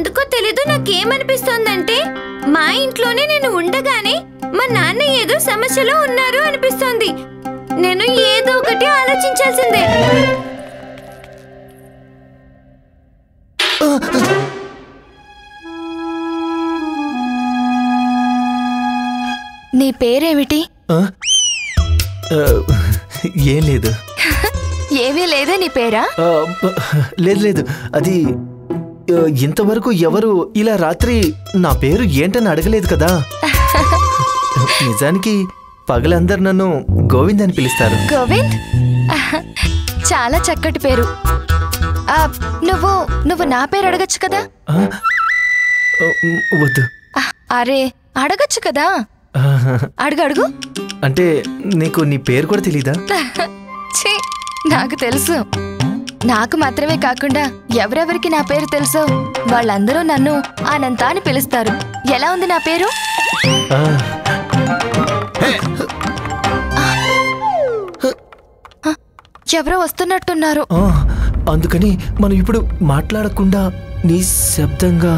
ఎందుకో తెలీదు నాకేమనిపిస్తోందంటే మా ఇంట్లోనే నేను ఉండగానే మా నాన్న ఏదో సమస్యలో ఉన్నారు అనిపిస్తోంది. నేను ఏదో ఒకటి ఆలోచించాల్సిందే. నీ పేరేమిటి? ఏం లేదు. ఏమీ లేదే నీ పేరా? లేదు లేదు, అది ఇంతవరకు ఎవరు ఇలా రాత్రి నా పేరు ఏంటని అడగలేదు కదా. నిజానికి పగలందరు నన్ను గోవింద్ అని పిలుస్తారు. గోవింద్? చాలా చక్కటి పేరు. నువ్వు నా పేరు అడగచ్చు కదా. వద్దు. అరే అడగచ్చు కదా. అడుగు అడుగు. అంటే నీకు నీ పేరు కూడా తెలీదా? నాకు తెలుసు. నాకు మాత్రమే కాకుండా ఎవరెవరికి నా పేరు తెలుసో వాళ్ళందరూ నన్ను అనంత అని పిలుస్తారు. ఎలా ఉంది నా పేరు? ఎవరో వస్తున్నట్టున్నారు. అందుకని మనం ఇప్పుడు మాట్లాడకుండా నిశ్శబ్దంగా.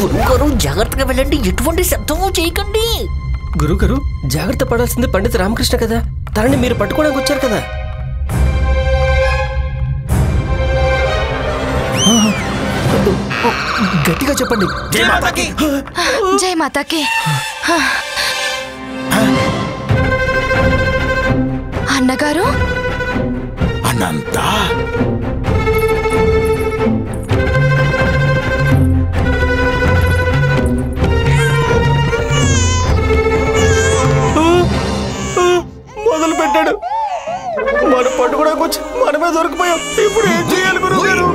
గురువుగారు జాగ్రత్తగా వెళ్ళండి, ఎటువంటి శబ్దమూ చేయకండి. గురువుగారు జాగ్రత్త పడాల్సింది పండిత రామకృష్ణ కదా, తనని మీరు పట్టుకోవడానికి వచ్చారు కదా. గట్టిగా చెప్పండి. జై మాతాకి. జై మాతాకి. అన్నగారు. అనంత మొదలు పెట్టాడు. మనం పట్టుకోవడానికి వచ్చి మనమే దొరికిపోయాం. ఇప్పుడు ఏం చేయాలి గురువుగారు?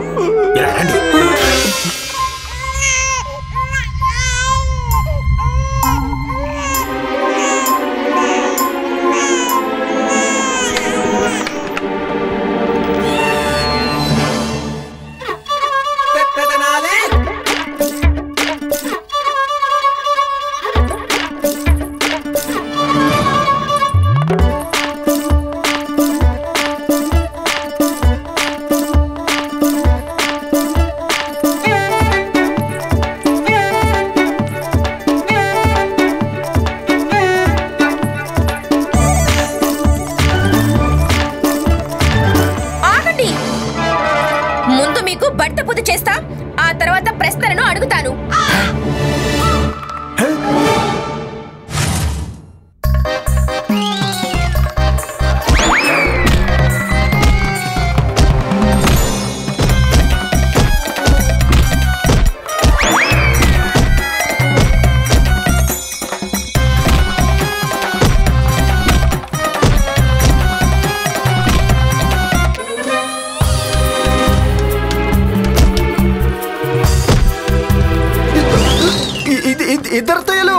ఇద్దరు తయ్యలు.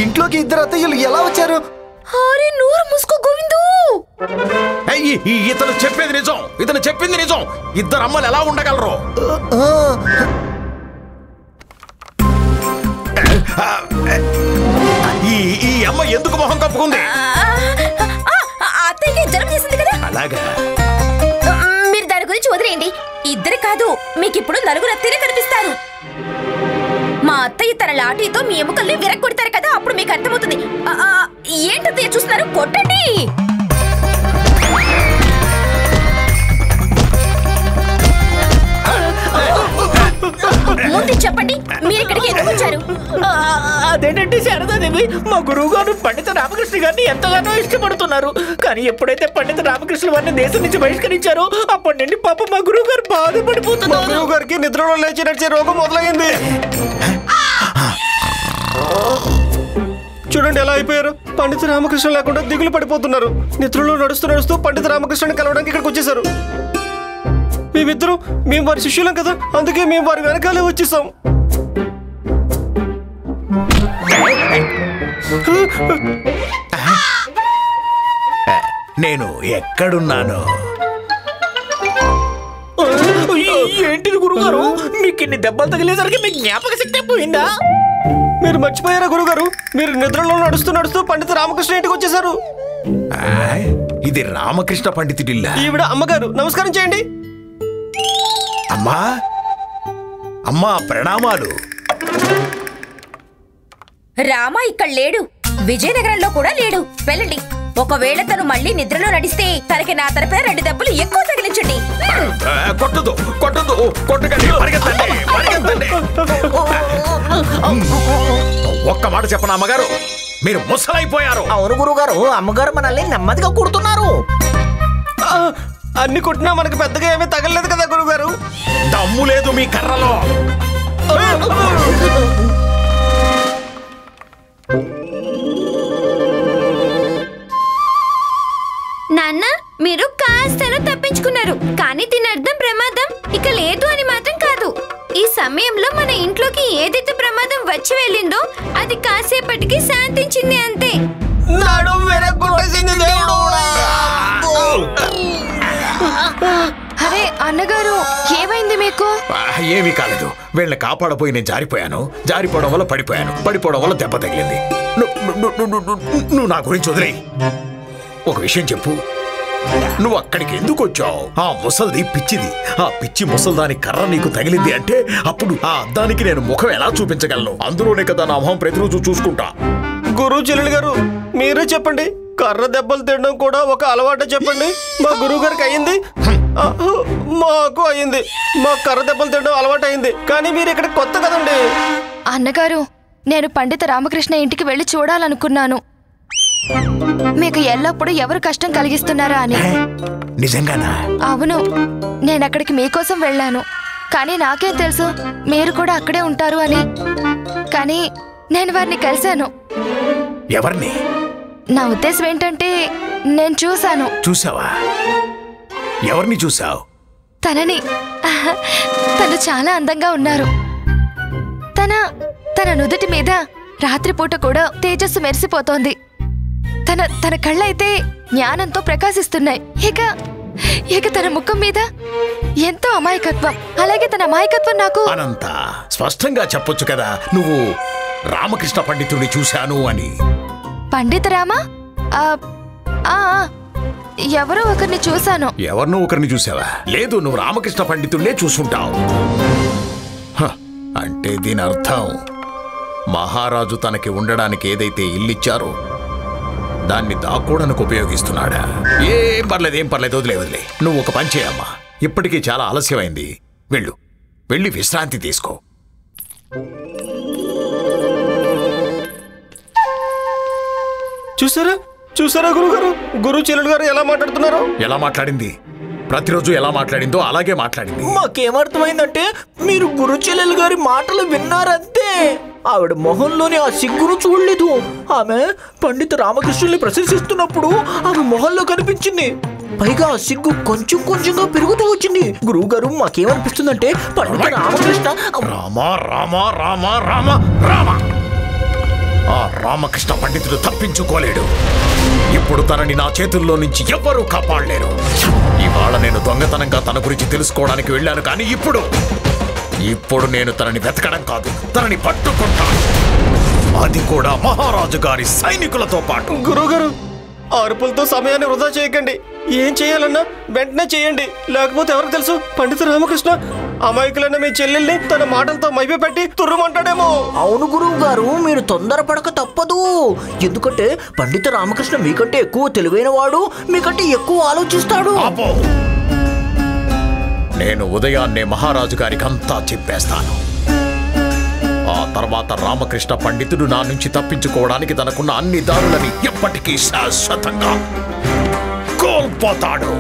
ఇంట్లోకి ఇద్దరు అత్తయ్యలు ఎలా వచ్చారు? అరే నూరు మూసుకో గోవిందు. ఇతను చెప్పేది నిజం, ఇతను చెప్పింది నిజం. ఇద్దరు అమ్మలు ఎలా ఉండగలరు? ఈ అమ్మ ఎందుకు మొహం కప్పుకుంది? అత్తయ్యకి జ్వరం చేసింది కదా. అలాగా? మీరు దాని గురించి వదిలేయండి. ఇద్దరు కాదు, మీకు ఇప్పుడు నలుగురు అత్తయ్యలే కనిపిస్తారు. మా అత్తయ్య తన లాఠీతో మీ ఎముకల్ని విరగొడతారు కదా, అప్పుడు మీకు అర్థమవుతుంది. ఏంటత్తయ్య చూస్తున్నారు? కొట్టండి. ముందు చెప్పండి, మీరు ఇక్కడికి ఎందుకు వచ్చారు? అదేంటంటే శారదాదేవి, మా గురువు గారు పండిత రామకృష్ణ గారిని ఎంతగానో ఇష్టపడుతున్నారు. కానీ ఎప్పుడైతే పండిత రామకృష్ణ వారిని దేశం నుంచి బహిష్కరించారో అప్పటి నుండి పాప మా గురువు గారు బాధపడిపోతున్నారు. గురువు గారికి నిద్రలో లేచి నడిచే రోగం మొదలైంది. చూడండి ఎలా అయిపోయారు. పండిత రామకృష్ణ లేకుండా దిగులు పడిపోతున్నారు. నిద్రలో నడుస్తూ నడుస్తూ పండిత రామకృష్ణని కలవడానికి ఇక్కడికి వచ్చేసారు. మేమిద్దరం మేము వారి శిష్యులం కదా, అందుకే మేము వారి వెనకాలే వచ్చేసాం. నేను ఎక్కడున్నాను? ఏంటిది గురుగారు, మీకు ఇన్ని దెబ్బలు తగిలేసరికి మీ జ్ఞాపక శక్తి పోయిందా? మీరు మర్చిపోయారా గురుగారు? మీరు నిద్రలో నడుస్తూ నడుస్తూ పండిత రామకృష్ణ ఇంటికి వచ్చేసారు. ఇది రామకృష్ణ పండితుడిల్లా? ఈవిడ అమ్మగారు, నమస్కారం చేయండి. అమ్మా అమ్మా ప్రణామాలు. రామ ఇక్కడ లేడు, విజయనగరంలో కూడా లేడు. వెళ్ళండి. ఒకవేళ తను మళ్ళీ నిద్రలో నడిస్తే తనకి నా తరపున 2 దెబ్బలు ఎక్కువ తగిలించండి. కొట్టదు కొట్టదు, కొట్టకండి, పరిగెత్తండి, పరిగెత్తండి. ఒక్క మాట చెప్పనా అమ్మగారు, మీరు ముసలైపోయారు. అవును గురుగారు, అమ్మగారు మనల్ని నెమ్మదిగా కుడుతున్నారు. అన్ని కొట్టినా మనకు పెద్దగా ఏమీ తగలలేదు కదా గురుగారు. దమ్ము లేదు మీ కర్రలో. నాన్న, మీరు కాస్త తప్పించుకున్నారు, కానీ దీని అర్థం ప్రమాదం ఇక లేదు అని మాత్రం కాదు. ఈ సమయంలో మన ఇంట్లోకి ఏదైతే ప్రమాదం వచ్చి వెళ్ళిందో అది కాసేపటికి శాంతించింది అంతే. అరే అన్నగారు, ఏమైంది మీకు? ఏమీ కాలేదు. వీళ్ళని కాపాడపోయి నేను జారిపోయాను. జారిపోవడం వల్ల పడిపోయాను. పడిపోవడం వల్ల దెబ్బ తగిలింది. నువ్వు నా గురించి వదిలేయ్. ఒక విషయం చెప్పు, నువ్వు అక్కడికి ఎందుకు వచ్చావు? ఆ ముసల్ది పిచ్చిది. ఆ పిచ్చి ముసల్దాని కర్ర నీకు తగిలింది అంటే అప్పుడు ఆ అద్దానికి నేను ముఖం ఎలా చూపించగలను? అందులోనే కదా నా మొహం ప్రతిరోజు చూసుకుంటా. గురువు చెల్లెలు గారు, మీరే చెప్పండి, కర్ర దెబ్బలు తినడం కూడా ఒక అలవాటు చెప్పండి. మా గురువు గారికి అయ్యింది, మాకు అయ్యింది. మా కర్ర దెబ్బలు తినడం అలవాటు అయింది, కానీ మీరు ఇక్కడ కొత్త కదండి. అన్నగారు, నేను పండిత రామకృష్ణ ఇంటికి వెళ్ళి చూడాలనుకున్నాను, మీకు ఎల్లప్పుడూ ఎవరు కష్టం కలిగిస్తున్నారా అని. నిజంగానా? అవును, నేను అక్కడికి మీకోసం వెళ్ళాను, కానీ నాకేం తెలుసు మీరు కూడా అక్కడే ఉంటారు అని. కానీ నేను వారిని కలిశాను. ఎవరిని? నా ఉద్దేశం ఏంటంటే, నేను చూశాను. చూసావా? ఎవరిని చూసావు? తనని. తను చాలా అందంగా ఉన్నారు. తన నుదుటి మీద రాత్రిపూట కూడా తేజస్సు మెరిసిపోతోంది. తన కళ్ళైతే జ్ఞానంతో ప్రకాశిస్తున్నాయి. ఇక తన ముఖం మీద ఎంతో అమాయకత్వం. అలాగే తన అమాయకత్వం నాకు అనంత స్పష్టంగా చెప్పొచ్చు కదా నువ్వు రామకృష్ణ పండితుడిని చూశాను అని. పండిత రామ? ఎవరో ఒకరిని చూశాను. ఎవరినో ఒకరిని చూసావా? లేదు, నువ్వు రామకృష్ణ పండితుడినే చూసుంటావు. అంటే దీని అర్థం మహారాజు తనకి ఉండడానికి ఏదైతే ఇల్లిచ్చారో దాన్ని దాక్కోవడానికి ఉపయోగిస్తున్నాడా? ఏం పర్లేదు, వదిలే. నువ్వు ఒక పని చేయమ్మా, ఇప్పటికీ చాలా ఆలస్యమైంది. వెళ్ళి విశ్రాంతి తీసుకో. చూసారా గురుగారు, గురువు చెల్లెలు గారు ఎలా మాట్లాడుతున్నారు? ఎలా మాట్లాడింది? ప్రతిరోజు ఎలా మాట్లాడిందో అలాగే మాట్లాడింది. మాకేమర్థమైందంటే మీరు గురు చెల్లెలు గారి మాటలు విన్నారంతే. ఆవిడ మొహంలోని ఆ సిగ్గును చూడలేదు. ఆమె పండిత రామకృష్ణుల్ని ప్రశంసిస్తున్నప్పుడు ఆమె మొహంలో కనిపించింది. పైగా ఆ సిగ్గు కొంచెం కొంచెంగా పెరుగుతూ వచ్చింది. గురువు గారు, మాకేమనిపిస్తుందంటే పండిత రామకృష్ణ రామ ఆ రామకృష్ణ పండితుడు తప్పించుకోలేడు. ఇప్పుడు తనని నా చేతుల్లో నుంచి ఎవ్వరూ కాపాడలేరు. ఇవాళ నేను దొంగతనంగా తన గురించి తెలుసుకోవడానికి వెళ్ళాను, కానీ ఇప్పుడు నేను తనని వెతకడం కాదు, తనని పట్టుకుంటాను. అది కూడా మహారాజు గారి సైనికులతో పాటు. గురువుగారు, అరుపులతో సమయాన్ని వృధా చేయకండి. ఏం చేయాలన్నా వెంటనే చేయండి, లేకపోతే ఎవరికి తెలుసు పండిత రామకృష్ణ అమాయకులైన మీ చెల్లెల్ని తన మాటలతో మైపెట్టి తుర్రుమంటాడేమో. అవును గురువు గారు, మీరు తొందరపడక తప్పదు. ఎందుకంటే పండిత రామకృష్ణ మీకంటే ఎక్కువ తెలివైన వాడు, మీకంటే ఎక్కువ ఆలోచిస్తాడు. నేను ఉదయాన్నే మహారాజు గారికి అంతా చెప్పేస్తాను. ఆ తర్వాత రామకృష్ణ పండితుడు నా నుంచి తప్పించుకోవడానికి తనకున్న అన్ని దారులని ఎప్పటికీ శాశ్వతంగా కోల్పోతాడు.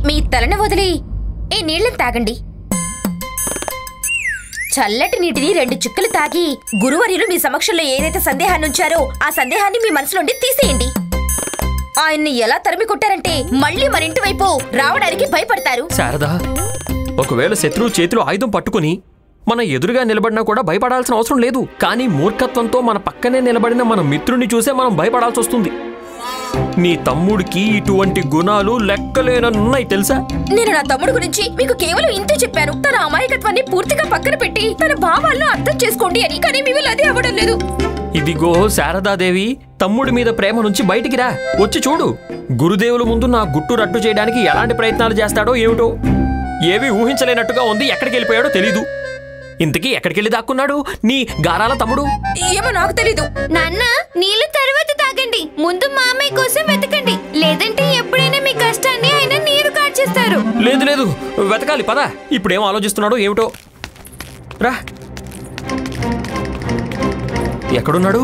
మీ తలను వదిలి ఈ నీళ్లను తాగండి. చల్లటి నీటిని 2 చుక్కలు తాగి గురువర్యులు మీ సమక్షంలో ఏదైతే సందేహాన్ని ఉంచారో ఆ సందేహాన్ని మీ మనసు నుండి తీసేయండి. ఆయన్ని ఎలా తరిమి కొట్టారంటే మళ్ళీ మన ఇంటి వైపు రావడానికి భయపడతారు. శారదా, ఒకవేళ శత్రువు చేతిలో ఆయుధం పట్టుకుని మన ఎదురుగా నిలబడినా కూడా భయపడాల్సిన అవసరం లేదు. కానీ మూర్ఖత్వంతో మన పక్కనే నిలబడిన మన మిత్రుడిని చూసే మనం భయపడాల్సి వస్తుంది. నీ తమ్ముడికి ఇటువంటి గుణాలు లెక్కలేనన్నాయి తెలుసా? నేను నా తమ్ముడు గురించి మీకు కేవలం ఇంతే చెప్పాను. తన అమాయకత్వాన్ని పూర్తిగా పక్కన పెట్టి తన భావాలను అర్థం చేసుకోండి అని. కానీ మీ అదే అవ్వడం లేదు. ఇదిగో శారదాదేవి, తమ్ముడి మీద ప్రేమ నుంచి బయటికి రా, వచ్చి చూడు. గురుదేవుల ముందు నా గుట్టు రట్టు చేయడానికి ఎలాంటి ప్రయత్నాలు చేస్తాడో ఏమిటో. ఏవి ఊహించలేనట్టుగా ఉంది. ఎక్కడికి వెళ్ళిపోయాడో తెలీదు. ఇంతకీ ఎక్కడికెళ్ళి దాక్కున్నాడు నీ గారాల తమ్ముడు? ఏమో నాకు తెలీదు. నాన్న, నీళ్ళు తర్వాత తాగండి. ముందు మామయ్య కోసం వెతకండి. లేదంటే ఎప్పుడైనా మీ కష్టాన్ని ఆయన నీరు కార్చేస్తారు. లేదు లేదు, వెతకాలి పద. ఇప్పుడేం ఆలోచిస్తున్నాడో ఏమిటో. రా, ఎక్కడున్నాడు?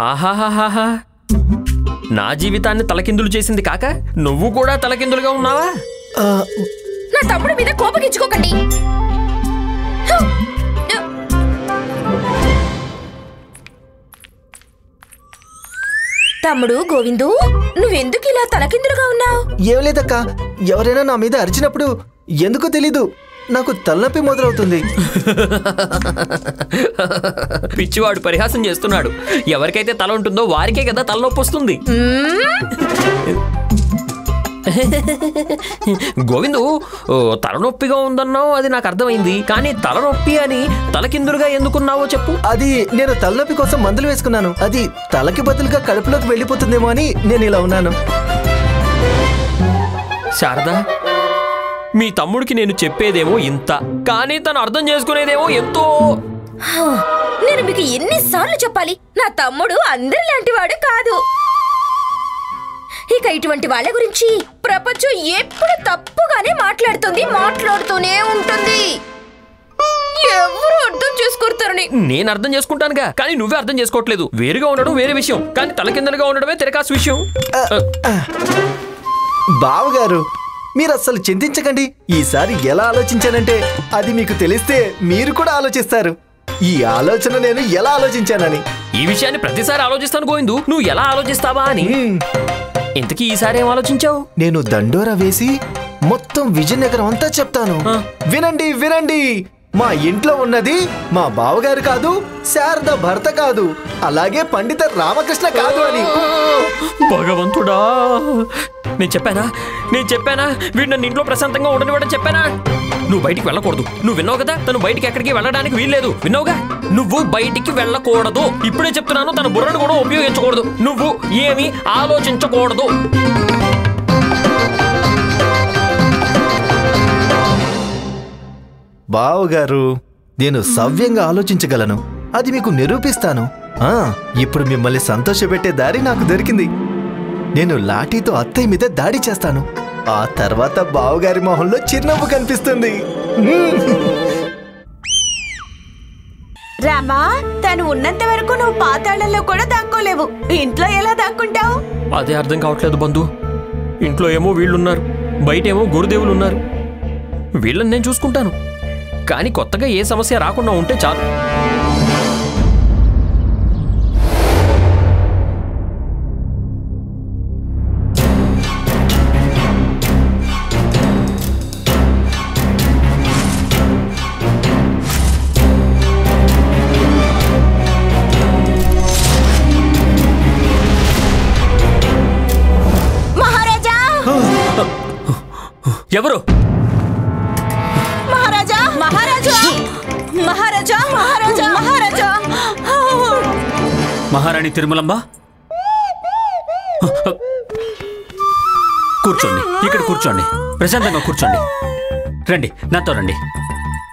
ఆహాహాహా, నా జీవితాన్ని తలకిందులు చేసింది కాక నువ్వు కూడా తలకిందులుగా ఉన్నావా? నా తమ్ముడి మీద కోపగించుకోకండి. తమ్ముడు గోవిందు, నువ్వెందుకు ఇలా తలకిందులుగా ఉన్నావు? ఏం లేదక్క, ఎవరైనా నా మీద అరిచినప్పుడు ఎందుకో తెలీదు నాకు తలనొప్పి మొదలవుతుంది. పిచ్చివాడు పరిహాసం చేస్తున్నాడు. ఎవరికైతే తల ఉంటుందో వారికే కదా తలనొప్పి వస్తుంది. గోవిందు, తలనొప్పిగా ఉందన్నావు, అది నాకు అర్థమైంది. కానీ తలనొప్పి అని తలకిందులుగా ఎందుకున్నావో చెప్పు. అది నేను తలనొప్పి కోసం మందులు వేసుకున్నాను. అది తలకి బదులుగా కడుపులోకి వెళ్ళిపోతుందేమో అని నేను ఇలా ఉన్నాను. శారదా, మీ తమ్ముడికి నేను చెప్పేదేమో ఇంత, కానీ తను అర్థం చేసుకునేదేమో ఎంతో. నేను మీకు ఎన్నిసార్లు చెప్పాలి? నా తమ్ముడు అందరిలాంటి వాడు కాదు. ఇక ఇటువంటి వాళ్ళ గురించి ప్రపంచం ఎప్పుడు తప్పుగానే మాట్లాడుతూనే ఉంటుంది. ఎవరు అర్థం చేసుకుంటారని నేను అర్థం చేసుకుంటానుగా, కానీ నువ్వే అర్థం చేసుకోవట్లేదు. వేరుగా ఉండడం వేరే విషయం, కానీ తలకిందలుగా ఉండడమే తిరకాసు విషయం. బావగారు, మీరు అస్సలు చింతించకండి. ఈసారి ఎలా ఆలోచించానంటే అది మీకు తెలిస్తే మీరు కూడా ఆలోచిస్తారు. ఈ ఆలోచన నేను ఎలా ఆలోచించానని. ఈ విషయాన్ని ప్రతిసారి ఆలోచిస్తాను గోవిందు, నువ్వు ఎలా ఆలోచిస్తావా అని. ఇంతకీ ఈసారి ఏం ఆలోచించావు? నేను దండోరా వేసి మొత్తం విజయనగరం అంతా చెప్తాను. వినండి వినండి, మా ఇంట్లో ఉన్నది మా బావగారు కాదు, శారద భర్త కాదు, అలాగే పండిత రామకృష్ణ కాదు అని. భగవంతుడా, నేను చెప్పానా వీడు నన్ను ఇంట్లో ప్రశాంతంగా ఉండనివ్వడం చెప్పానా? నువ్వు బయటికి వెళ్ళకూడదు. నువ్వు విన్నావు కదా, తను బయటికి ఎక్కడికి వెళ్ళడానికి వీల్లేదు. విన్నావుగా, నువ్వు బయటికి వెళ్ళకూడదు. ఇప్పుడే చెప్తున్నాను, తన బుర్రను కూడా ఉపయోగించకూడదు. నువ్వు ఏమీ ఆలోచించకూడదు. బావగారు, నేను సవ్యంగా ఆలోచించగలను. అది మీకు నిరూపిస్తాను. ఇప్పుడు మిమ్మల్ని సంతోషపెట్టే దారి నాకు దొరికింది. నేను లాఠీతో అత్తయ్య మీద దాడి చేస్తాను. ఆ తర్వాత బావగారి మొహంలో చిరునవ్వు కనిపిస్తుంది. రామా, తను ఉన్నంత వరకు నువ్వు పాతాళంలో కూడా దాక్కోలేవు. ఇంట్లో ఎలా దాక్కుంటావు? అదే అర్థం కావట్లేదు బంధు. ఇంట్లో ఏమో వీళ్ళున్నారు, బయటేమో గురుదేవులు ఉన్నారు. వీళ్ళని నేను చూసుకుంటాను, కానీ కొత్తగా ఏ సమస్య రాకుండా ఉంటే చాలు. ఎవరు? మహారాజా, మహారాజా, మహారాజా, మహారాజా, మహారాజా. మహారాణి తిరుమలంబ, కూర్చోండి. ఇక్కడ కూర్చోండి, ప్రశాంతంగా కూర్చోండి. రండి, నాతో రండి.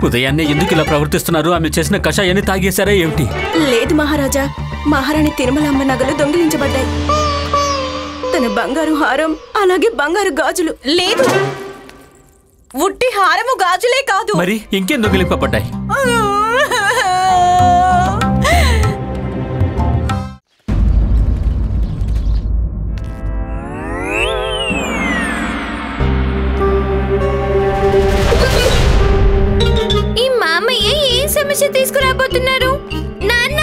ఉదయాన్నే ఎందుకు ఇలా ప్రవర్తిస్తున్నారు? ఆమె చేసిన కషాయాన్ని తాగేశారా ఏమిటి? లేదు మహారాజా, మహారాణి తిరుమలమ్మ నగలు దొంగిలించబడ్డాయి. తన బంగారు హారం, అలాగే బంగారు గాజులు. లేదు, ఉట్టి హారము గాజులే కాదు. మరి ఇంకేం దొంగిలింపబడ్డాయి? ఈ మామయ్య ఏం సమస్య తీసుకురాబోతున్నారు? నాన్న,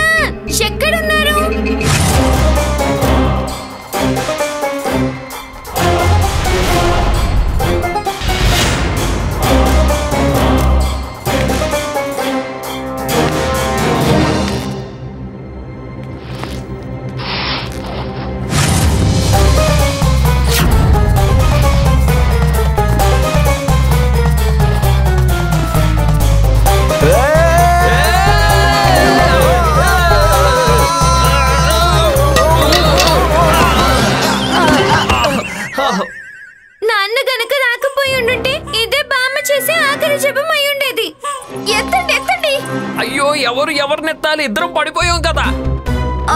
ఎవరు ఎవరినెత్తాలి? ఇద్దరం పడిపోయాం కదా.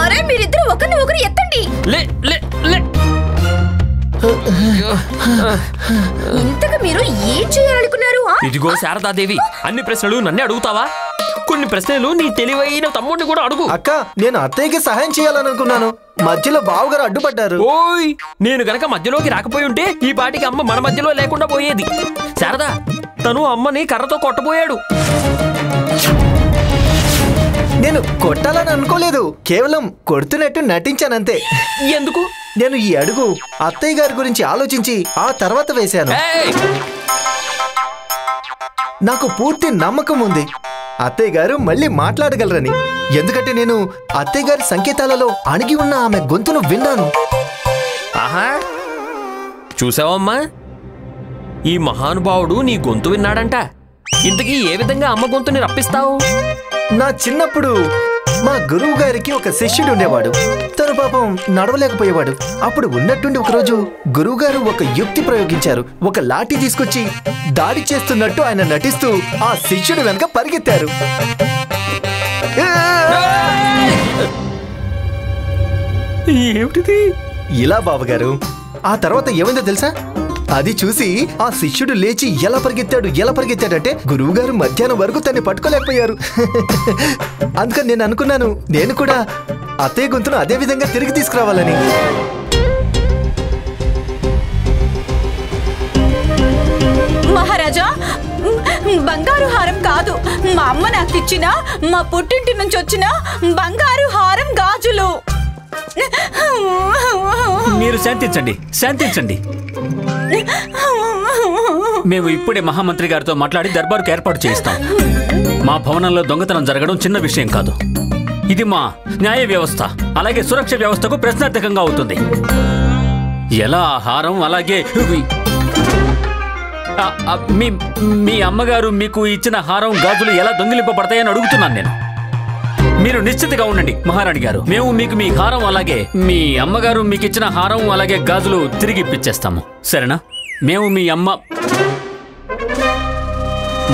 అరే మీరిద్దరు ఒకరిని ఒకరు ఎత్తండి. లే లే లే. ఇంతకు మీరు ఏం చేయాలనుకున్నారు? ఇదిగో శారదాదేవి, అన్ని ప్రశ్నలు నన్నే అడుగుతావా? కొన్ని ప్రశ్నలు నీ తెలివైన తమ్ముడిని కూడా అడుగు. అక్క, నేను అత్తయ్యకి సహాయం చేయాలనుకున్నాను. మధ్యలో బావగారు అడ్డుపడ్డారు. ఓయ్, నేను గనక మధ్యలోకి రాకపోయి ఉంటే ఈ పాటికి అమ్మ మన మధ్యలో లేకుండా పోయేది. శారదా, తను అమ్మని కర్రతో కొట్టబోయాడు. నేను కొట్టాలని అనుకోలేదు, కేవలం కొడుతున్నట్టు నటించానంతే. ఎందుకు? నేను ఈ అడుగు అత్తయ్య గారి గురించి ఆలోచించి ఆ తర్వాత వేశాను. నాకు పూర్తి నమ్మకం ఉంది అత్తయ్య గారు మళ్ళీ మాట్లాడగలరని. ఎందుకంటే నేను అత్తయ్య గారి సంకేతాలలో అణిగి ఉన్న ఆమె గొంతును విన్నాను. ఆహా, చూసావమ్మా, ఈ మహానుభావుడు నీ గొంతు విన్నాడంట. ఇంతకీ ఏ విధంగా అమ్మ గొంతుని రప్పిస్తావు? నా చిన్నప్పుడు మా గురువు గారికి ఒక శిష్యుడు ఉండేవాడు. తను పాపం నడవలేకపోయేవాడు. అప్పుడు ఉన్నట్టుండి ఒకరోజు గురువు గారు ఒక యుక్తి ప్రయోగించారు. ఒక లాఠీ తీసుకొచ్చి దాడి చేస్తున్నట్టు ఆయన నటిస్తూ ఆ శిష్యుడు వెనక పరిగెత్తారు. ఏమిటిది? ఇలా బావగారు. ఆ తర్వాత ఏమైందో తెలుసా? అది చూసి ఆ శిష్యుడు లేచి ఎలా పరిగెత్తాడంటే గురువు గారు మధ్యాహ్నం వరకు తన్ని పట్టుకోలేకపోయారు. అందుకని నేను అనుకున్నాను, నేను కూడా అత్తయ్య గొంతును అదే విధంగా తిరిగి తీసుకురావాలని. మహారాజా, బంగారు హారం కాదు, మా అమ్మ నాకు ఇచ్చిన, మా పుట్టింటి నుంచి వచ్చిన బంగారు హారం గాజులు. మీరు శాంతించండి. మేము ఇప్పుడే మహామంత్రి గారితో మాట్లాడి దర్బారుకు ఏర్పాటు చేయిస్తాం. మా భవనంలో దొంగతనం జరగడం చిన్న విషయం కాదు. ఇది మా న్యాయ వ్యవస్థ అలాగే సురక్ష వ్యవస్థకు ప్రశ్నార్థకంగా అవుతుంది. ఎలా ఆహారం అలాగే మీ అమ్మగారు మీకు ఇచ్చిన హారం గాజులు ఎలా దొంగిలింపబడతాయని అడుగుతున్నాను నేను. మీరు నిశ్చితగా ఉండండి మహారాణి గారు. మేము మీకు మీ హారం అలాగే మీ అమ్మగారు మీకు ఇచ్చిన హారం అలాగే గాజులు తిరిగి ఇప్పించేస్తాము, సరేనా? మేము మీ అమ్మ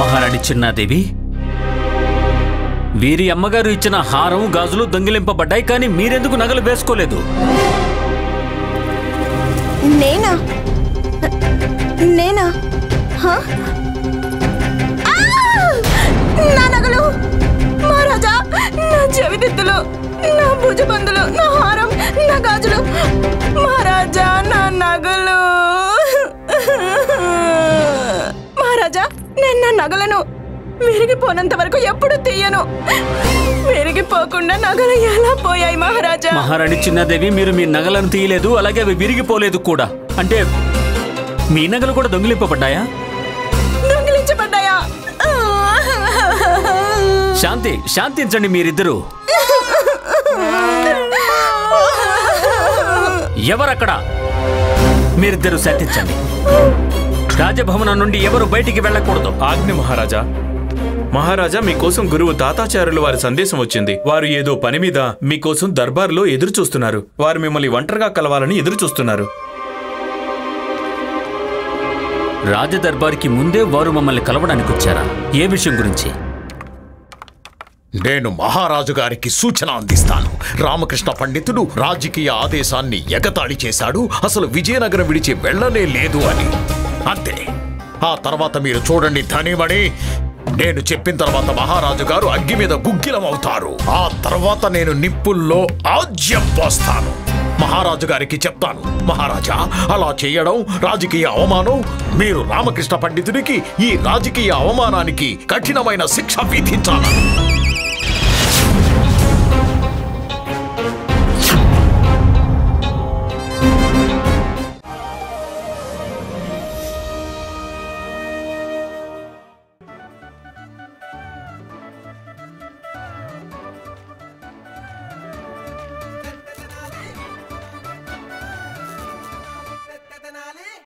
మహారాణి చిన్నాదేవి, వీరి అమ్మగారు ఇచ్చిన హారం గాజులు దొంగిలింపబడ్డాయి, కానీ మీరెందుకు నగలు వేసుకోలేదు? నేనా? నా నగలు మహారాజా, నా చెవిదిద్దులు, నా భుజబందులు, నా హారం, నా గాజులు. మహారాజా, నా నగలు. మహారాజా, నేను నా నగలను విరిగిపోనంత వరకు ఎప్పుడు తీయను. విరిగిపోకుండా నగలు ఎలా పోయాయి మహారాజా? మహారాణి చిన్నాదేవి, మీరు మీ నగలను తీయలేదు, అలాగే అవి విరిగిపోలేదు కూడా. అంటే మీ నగలు కూడా దొంగిలింపబడ్డాయా? దొంగిలించబడ్డాయా? శాంతించండి మీరిద్దరూ. ఎవరక్కడ? మీరిద్దరూ శాంతించండి. రాజభవనం నుండి ఎవరు బయటికి వెళ్ళకూడదు. ఆజ్ఞ మహారాజా. మహారాజా, మీకోసం గురువు తాతాచార్యులు వారి సందేశం వచ్చింది. వారు ఏదో పని మీద మీకోసం దర్బార్లో ఎదురు చూస్తున్నారు. వారు మిమ్మల్ని ఒంటరిగా కలవాలని ఎదురు చూస్తున్నారు. రాజదర్బార్కి ముందే వారు మమ్మల్ని కలవడానికి వచ్చారా? ఏ విషయం గురించి? నేను మహారాజు గారికి సూచన అందిస్తాను. రామకృష్ణ పండితుడు రాజకీయ ఆదేశాన్ని ఎగతాళి చేశాడు. అసలు విజయనగరం విడిచి వెళ్ళనే లేదు అని. అంతే. ఆ తర్వాత మీరు చూడండి ధనిమణి, నేను చెప్పిన తర్వాత మహారాజు గారు అగ్గి మీద గుగ్గిలమవుతారు. ఆ తర్వాత నేను నిప్పుల్లో ఆజ్యం పోస్తాను. మహారాజు గారికి చెప్తాను, మహారాజా అలా చేయడం రాజకీయ అవమానం. మీరు రామకృష్ణ పండితుడికి ఈ రాజకీయ అవమానానికి కఠినమైన శిక్ష విధించాలి.